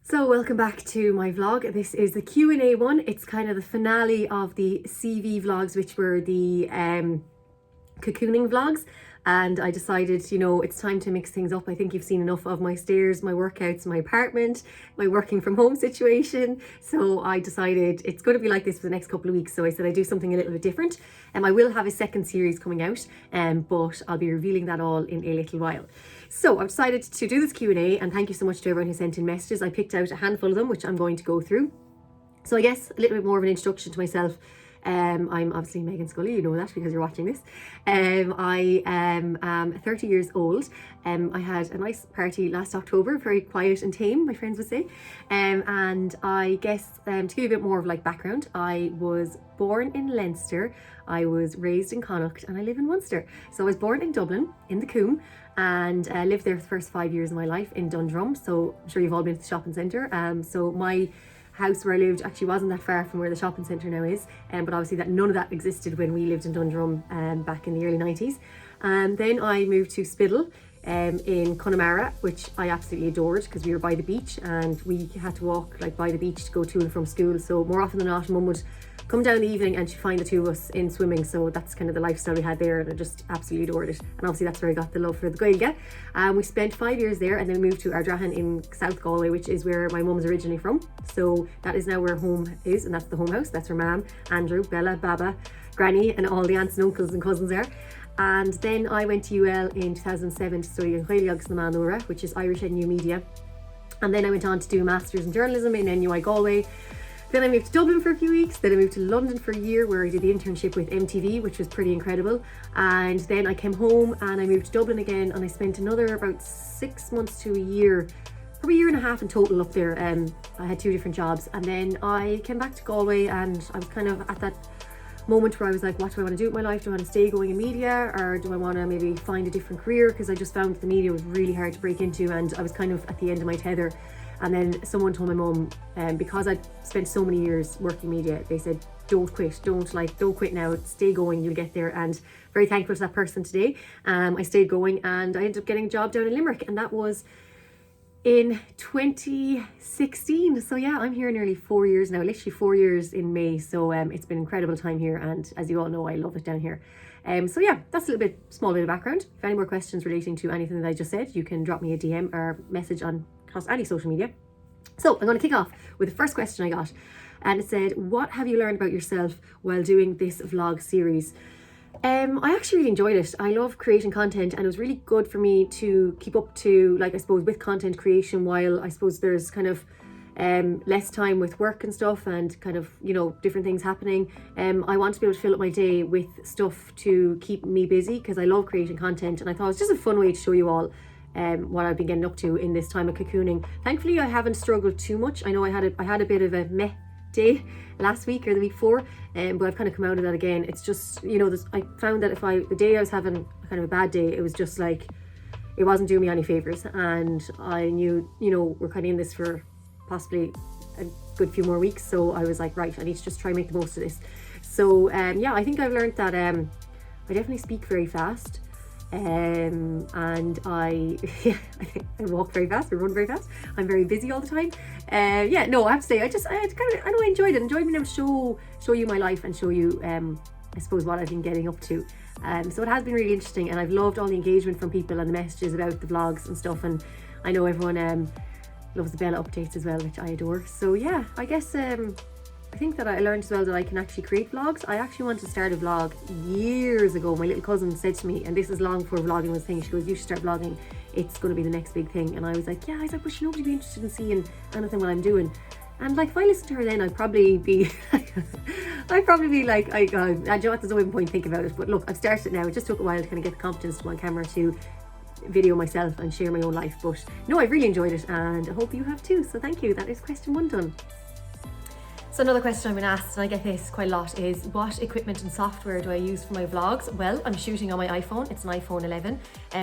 So welcome back to my vlog. This is the Q&A one. It's kind of the finale of the CV vlogs, which were the cocooning vlogs. And I decided, you know, it's time to mix things up. I think you've seen enough of my stairs, my workouts, my apartment, my working from home situation. So I decided it's going to be like this for the next couple of weeks. So I said I'd do something a little bit different. I will have a second series coming out, but I'll be revealing that all in a little while. So I've decided to do this Q&A, and thank you so much to everyone who sent in messages. I picked out a handful of them, which I'm going to go through. So I guess a little bit more of an introduction to myself. I'm obviously Meghann Scully, you know that because you're watching this. I am 30 years old. I had a nice party last October, very quiet and tame, my friends would say. And I guess to give you a bit more of like background, I was born in Leinster, I was raised in Connacht, and I live in Munster. So I was born in Dublin, in the Coombe, and lived there for the first 5 years of my life in Dundrum. So I'm sure you've all been to the shopping centre. So my house where I lived actually wasn't that far from where the shopping centre now is, but obviously none of that existed when we lived in Dundrum back in the early 90s. And then I moved to Spiddal in Connemara, which I absolutely adored because we were by the beach and we had to walk like by the beach to go to and from school. So more often than not, Mum would come down in the evening and she'd find the two of us in swimming. So that's kind of the lifestyle we had there, and I just absolutely adored it. And obviously that's where I got the love for the Gaeilge. We spent 5 years there and then moved to Ardrahan in South Galway, which is where my mum's originally from. So that is now where home is, and that's the home house. That's where Mam, Andrew, Bella, Baba, Granny and all the aunts and uncles and cousins are. And then I went to UL in 2007 to study in Gaeilge na Manura, which is Irish and New Media. And then I went on to do a Masters in Journalism in NUI Galway. Then I moved to Dublin for a few weeks, then I moved to London for a year where I did the internship with MTV, which was pretty incredible. And then I came home and I moved to Dublin again, and I spent another about 6 months to a year, probably a year and a half in total up there. I had 2 different jobs, and then I came back to Galway, and I was kind of at that moment where I was like, what do I want to do with my life? Do I want to stay going in media, or do I want to maybe find a different career? Because I just found the media was really hard to break into, and I was kind of at the end of my tether. And then someone told my mum, because I'd spent so many years working media, they said, don't quit, don't quit now, stay going, you'll get there. And very thankful to that person today. I stayed going and I ended up getting a job down in Limerick, and that was in 2016. So yeah, I'm here nearly 4 years now, literally 4 years in May. So it's been an incredible time here, and as you all know, I love it down here. So yeah, that's a little bit, small bit of background. If any more questions relating to anything that I just said, you can drop me a DM or message on across any social media. So I'm going to kick off with the first question I got, and it said, what have you learned about yourself while doing this vlog series? I actually really enjoyed it. I love creating content, and it was really good for me to keep up to, like, I suppose, with content creation while I suppose there's kind of less time with work and stuff, and kind of, you know, different things happening. I want to be able to fill up my day with stuff to keep me busy because I love creating content, and I thought it was just a fun way to show you all what I've been getting up to in this time of cocooning. Thankfully, I haven't struggled too much. I know I had a bit of a meh day last week or the week before, but I've kind of come out of that again. It's just, you know, I found that the day I was having kind of a bad day, it was just like, it wasn't doing me any favors, and I knew, you know, we're kind of in this for possibly a good few more weeks. So I was like, right, I need to just try and make the most of this. So yeah, I think I've learned that I definitely speak very fast. And I walk very fast, I run very fast, I'm very busy all the time. Yeah, no, I have to say, I know I enjoyed it. Enjoyed being able to show you my life and show you I suppose what I've been getting up to. So it has been really interesting, and I've loved all the engagement from people and the messages about the vlogs and stuff, and I know everyone loves the Bella updates as well, which I adore. So yeah, I guess I think that I learned as well that I can actually create vlogs. I actually wanted to start a vlog years ago. My little cousin said to me, and this is long before vlogging was a thing, she goes, you should start vlogging, it's going to be the next big thing. And I was like, yeah. I was like, but nobody be interested in seeing anything what I'm doing. And like, if I listened to her then, I'd probably be like, there's no even point thinking about it. But look, I've started it now. It just took a while to kind of get the confidence to my camera to video myself and share my own life. But no, I've really enjoyed it, and I hope you have too. So thank you. That is question 1 done. So another question I've been asked, and I get this quite a lot, is what equipment and software do I use for my vlogs? Well, I'm shooting on my iPhone. It's an iPhone 11,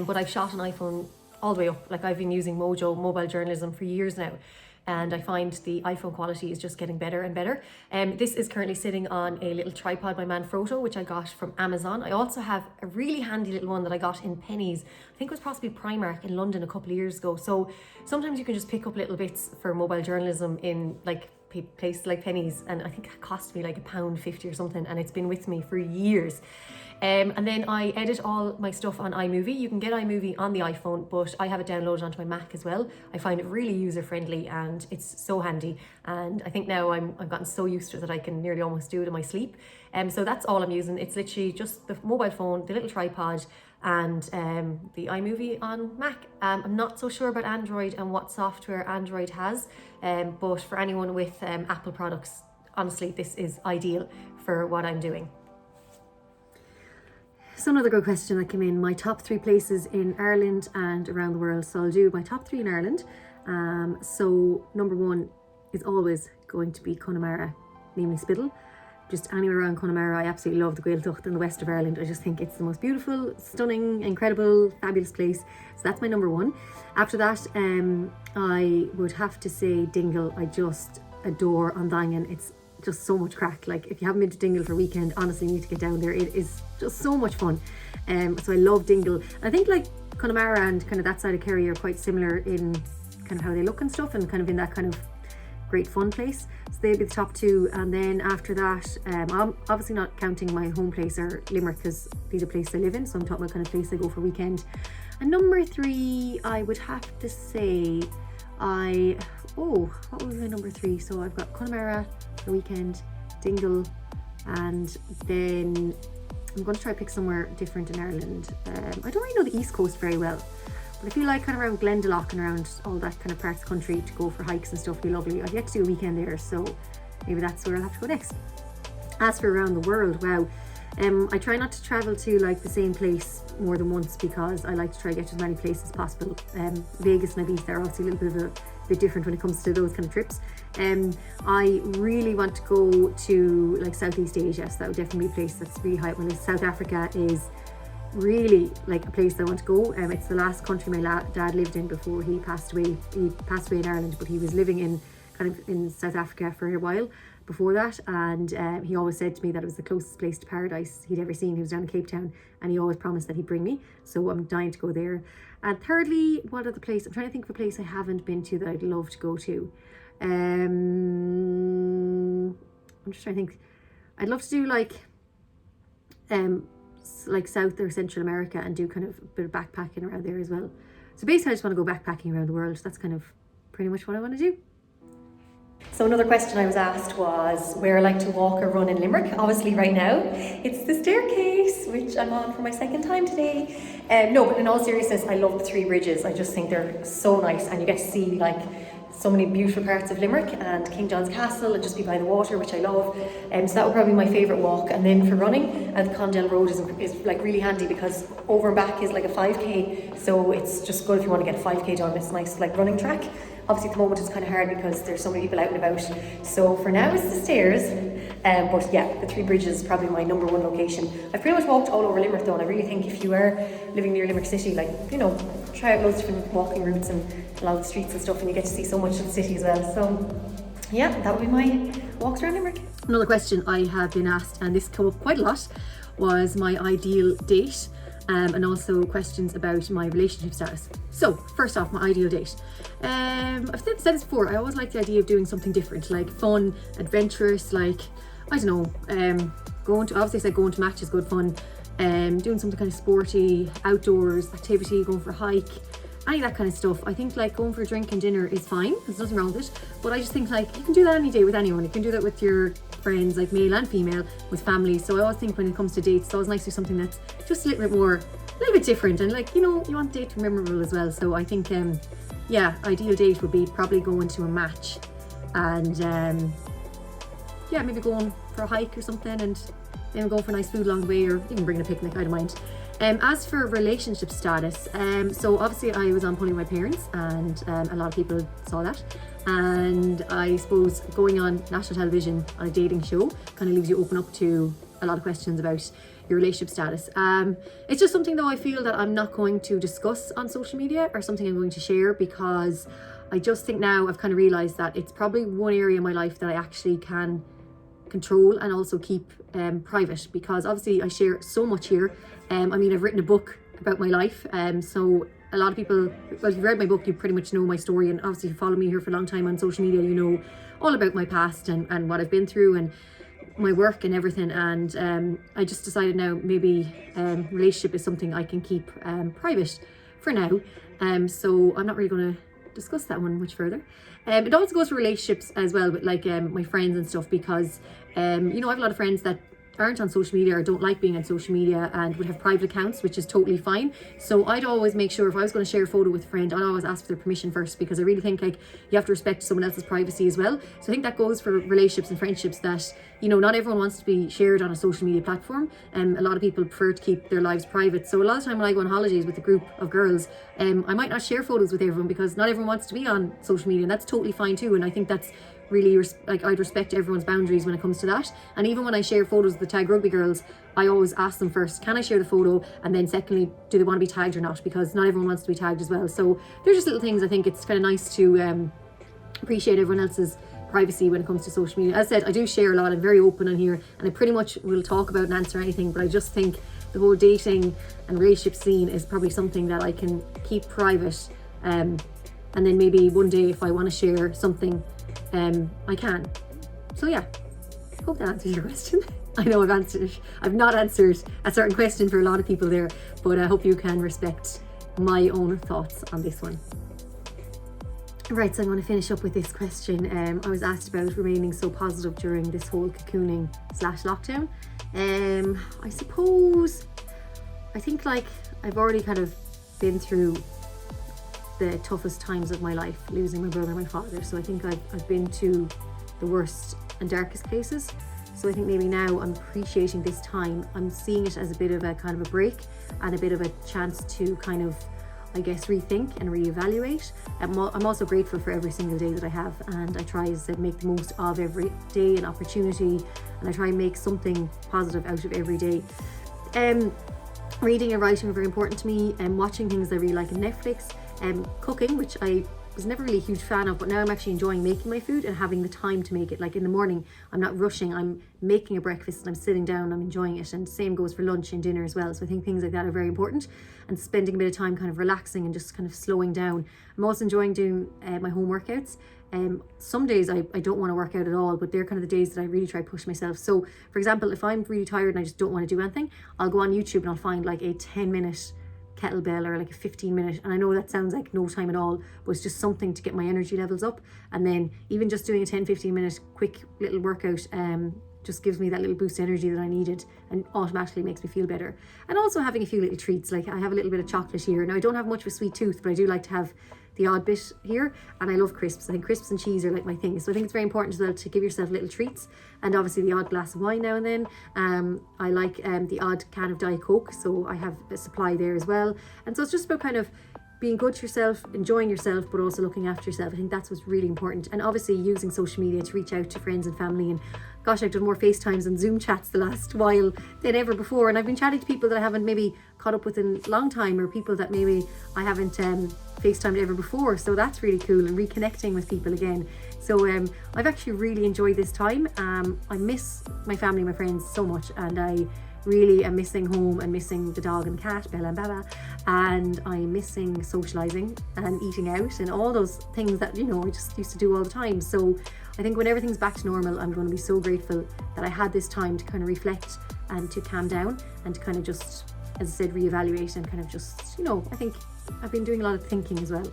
but I've shot an iPhone all the way up. Like, I've been using Mojo mobile journalism for years now. and I find the iPhone quality is just getting better and better. This is currently sitting on a little tripod by Manfrotto, which I got from Amazon. I also have a really handy little one that I got in Pennies. I think it was possibly Primark in London a couple of years ago. So sometimes you can just pick up little bits for mobile journalism in like places like Pennies, and I think it cost me like £1.50 or something, and it's been with me for years. And then I edit all my stuff on iMovie. You can get iMovie on the iPhone, but I have it downloaded onto my Mac as well. I find it really user friendly and it's so handy. And I think now I've gotten so used to it that I can nearly almost do it in my sleep. So that's all I'm using. It's literally just the mobile phone, the little tripod, and the iMovie on Mac. I'm not so sure about Android and what software Android has, but for anyone with Apple products, honestly, this is ideal for what I'm doing. So another good question that came in, my top 3 places in Ireland and around the world. So I'll do my top 3 in Ireland. So number 1 is always going to be Connemara, namely Spittle. Just anywhere around Connemara, I absolutely love the Gaeltacht in the west of Ireland. I just think it's the most beautiful, stunning, incredible, fabulous place. So that's my number 1. After that, I would have to say Dingle. I just adore Andangan. It's just so much crack. Like, if you haven't been to Dingle for a weekend, honestly, you need to get down there. It is just so much fun. So I love Dingle. I think like Connemara and kind of that side of Kerry are quite similar in kind of how they look and stuff, and kind of in that kind of great fun place. So they'd be the top 2. And then after that, I'm obviously not counting my home place or Limerick, because these are places I live in, so I'm talking about kind of place I go for a weekend. And number 3, I would have to say what was my number 3? So I've got Connemara for a weekend, Dingle, and then I'm going to try to pick somewhere different in Ireland. I don't really know the East Coast very well, but I feel like kind of around Glendalough and around all that kind of parts of the country to go for hikes and stuff would be lovely. I've yet to do a weekend there, so maybe that's where I'll have to go next. As for around the world, wow. I try not to travel to like the same place more than once, because I like to try to get to as many places as possible. Vegas and Ibiza are obviously a little bit different when it comes to those kind of trips. I really want to go to like Southeast Asia, so that would definitely be a place that's really high up my list. South Africa is really like a place I want to go. It's the last country my dad lived in before he passed away. He passed away in Ireland, but he was living in South Africa for a while before that, and he always said to me that it was the closest place to paradise he'd ever seen. He was down in Cape Town, and he always promised that he'd bring me, so I'm dying to go there. And thirdly, what other place? I'm trying to think of a place I haven't been to that I'd love to go to. I'm just trying to think. I'd love to do like South or Central America and do kind of a bit of backpacking around there as well. So basically I just want to go backpacking around the world. That's kind of pretty much what I want to do. So another question I was asked was where I like to walk or run in Limerick. Obviously right now it's the staircase, which I'm on for my second time today. No, but in all seriousness, I love the 3 bridges. I just think they're so nice, and you get to see like so many beautiful parts of Limerick and King John's Castle, and just be by the water, which I love. So that would probably be my favourite walk. And then for running, the Condell Road is like really handy, because over and back is like a 5k, so it's just good if you want to get a 5k done. It's a nice like running track. Obviously at the moment it's kind of hard because there's so many people out and about. So for now it's the stairs. But yeah, the 3 bridges is probably my number 1 location. I've pretty much walked all over Limerick though, and I really think if you are living near Limerick City, like, you know, try out loads of different walking routes and along the streets and stuff, and you get to see so much of the city as well. So yeah, that would be my walks around Limerick. Another question I have been asked, and this came up quite a lot, was my ideal date. And also questions about my relationship status. So first off, my ideal date. I've said this before, I always like the idea of doing something different, like fun, adventurous, like, I don't know, obviously I said going to match is good fun, doing something kind of sporty, outdoors, activity, going for a hike, any of that kind of stuff. I think like going for a drink and dinner is fine, there's nothing wrong with it, but I just think like you can do that any day with anyone. You can do that with your friends, like male and female, with family. So I always think when it comes to dates, it's always nice to do something that's just a little bit different, and like, you know, you want the date to be memorable as well. So I think yeah, ideal date would be probably going to a match, and yeah, maybe going for a hike or something, and then going for nice food along the way, or even bringing a picnic, I don't mind. As for relationship status, so obviously I was on Pulling My Parents, and a lot of people saw that, and I suppose going on national television on a dating show kind of leaves you open up to a lot of questions about your relationship status. It's just something though I feel that I'm not going to discuss on social media, or something I'm going to share, because I just think now I've kind of realized that it's probably one area in my life that I actually can control and also keep private, because obviously I share so much here. I mean, I've written a book about my life, so a lot of people, well, if you've read my book, you pretty much know my story, and obviously if you follow me here for a long time on social media, you know all about my past and what I've been through and my work and everything. And I just decided now maybe relationship is something I can keep private for now. So I'm not really going to discuss that one much further. It also goes for relationships as well, with like my friends and stuff, because you know, I have a lot of friends that aren't on social media or don't like being on social media and would have private accounts, which is totally fine. So I'd always make sure if I was going to share a photo with a friend, I'd always ask for their permission first, because I really think like you have to respect someone else's privacy as well. So I think that goes for relationships and friendships, that, you know, not everyone wants to be shared on a social media platform. A lot of people prefer to keep their lives private. So a lot of the time when I go on holidays with a group of girls, I might not share photos with everyone, because not everyone wants to be on social media, and that's totally fine too. And I think that's really like, I'd respect everyone's boundaries when it comes to that. And even when I share photos of the Tag Rugby girls, I always ask them first, can I share the photo, and then secondly, do they want to be tagged or not, because not everyone wants to be tagged as well. So they're just little things. I think it's kind of nice to appreciate everyone else's privacy when it comes to social media. As I said, I do share a lot. I'm very open on here, and I pretty much will talk about and answer anything, but I just think the whole dating and relationship scene is probably something that I can keep private, and then maybe one day if I want to share something, I can. So yeah, hope that answers your question. I know I've not answered a certain question for a lot of people there, but I hope you can respect my own thoughts on this one. Right, so I'm going to finish up with this question. I was asked about remaining so positive during this whole cocooning / lockdown. I suppose, I think like I've already kind of been through the toughest times of my life, losing my brother and my father. So I think I've been to the worst and darkest places. So I think maybe now I'm appreciating this time. I'm seeing it as a bit of a kind of a break and a bit of a chance to kind of, I guess, rethink and reevaluate. I'm also grateful for every single day that I have, and I try, as I said, make the most of every day and opportunity, and I try and make something positive out of every day. Reading and writing are very important to me, and watching things I really like on Netflix, cooking, which I was never really a huge fan of, but now I'm actually enjoying making my food and having the time to make it. Like in the morning, I'm not rushing, I'm making a breakfast and I'm sitting down, I'm enjoying it. And same goes for lunch and dinner as well. So I think things like that are very important, and spending a bit of time kind of relaxing and just kind of slowing down. I'm also enjoying doing my home workouts. Some days I don't want to work out at all, but they're kind of the days that I really try to push myself. So for example, if I'm really tired and I just don't want to do anything, I'll go on YouTube and I'll find like a 10-minute kettlebell or like a 15-minute, and I know that sounds like no time at all, but it's just something to get my energy levels up. And then even just doing a 10-15 minute quick little workout just gives me that little boost of energy that I needed, and automatically makes me feel better. And also having a few little treats, like I have a little bit of chocolate here. Now I don't have much of a sweet tooth, but I do like to have the odd bit here, and I love crisps. I think crisps and cheese are like my thing, so I think it's very important as well to give yourself little treats, and obviously the odd glass of wine now and then. I like the odd can of Diet Coke, so I have a supply there as well. And so it's just about kind of being good to yourself, enjoying yourself, but also looking after yourself. I think that's what's really important. And obviously using social media to reach out to friends and family. And gosh, I've done more FaceTimes and Zoom chats the last while than ever before. And I've been chatting to people that I haven't maybe caught up with in a long time, or people that maybe I haven't FaceTimed ever before. So that's really cool, and reconnecting with people again. So I've actually really enjoyed this time. I miss my family, my friends so much, and I really am missing home and missing the dog and cat, Bella and Baba, and I'm missing socializing and eating out and all those things that, you know, I just used to do all the time. So I think when everything's back to normal, I'm going to be so grateful that I had this time to kind of reflect and to calm down and to kind of just, as I said, reevaluate and kind of just, you know, I think I've been doing a lot of thinking as well,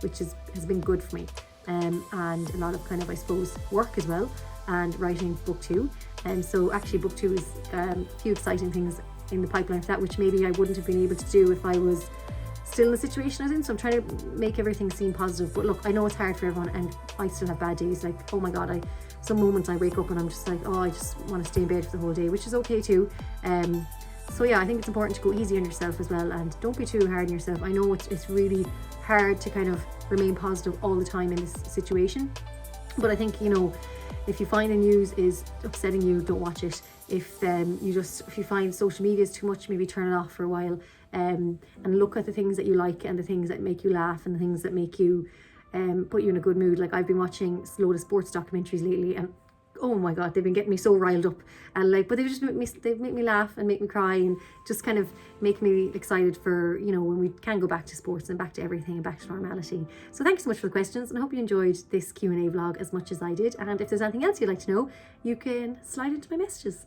which has been good for me, and a lot of kind of, I suppose, work as well, and writing book 2. And so actually book 2 is a few exciting things in the pipeline for that, which maybe I wouldn't have been able to do if I was still in the situation I was in. So I'm trying to make everything seem positive. But look, I know it's hard for everyone, and I still have bad days. Like, oh my God, some moments I wake up and I'm just like, oh, I just want to stay in bed for the whole day, which is okay too. So yeah, I think it's important to go easy on yourself as well, and don't be too hard on yourself. I know it's really hard to kind of remain positive all the time in this situation, but I think, you know, if you find the news is upsetting you, don't watch it. If you find social media is too much, maybe turn it off for a while, and look at the things that you like and the things that make you laugh and the things that make you put you in a good mood. Like I've been watching a load of sports documentaries lately, and oh my god, they've been getting me so riled up, and like, but they make me laugh and make me cry, and just kind of make me excited for, you know, when we can go back to sports and back to everything and back to normality. So thank you so much for the questions, and I hope you enjoyed this Q&A vlog as much as I did. And if there's anything else you'd like to know, you can slide into my messages.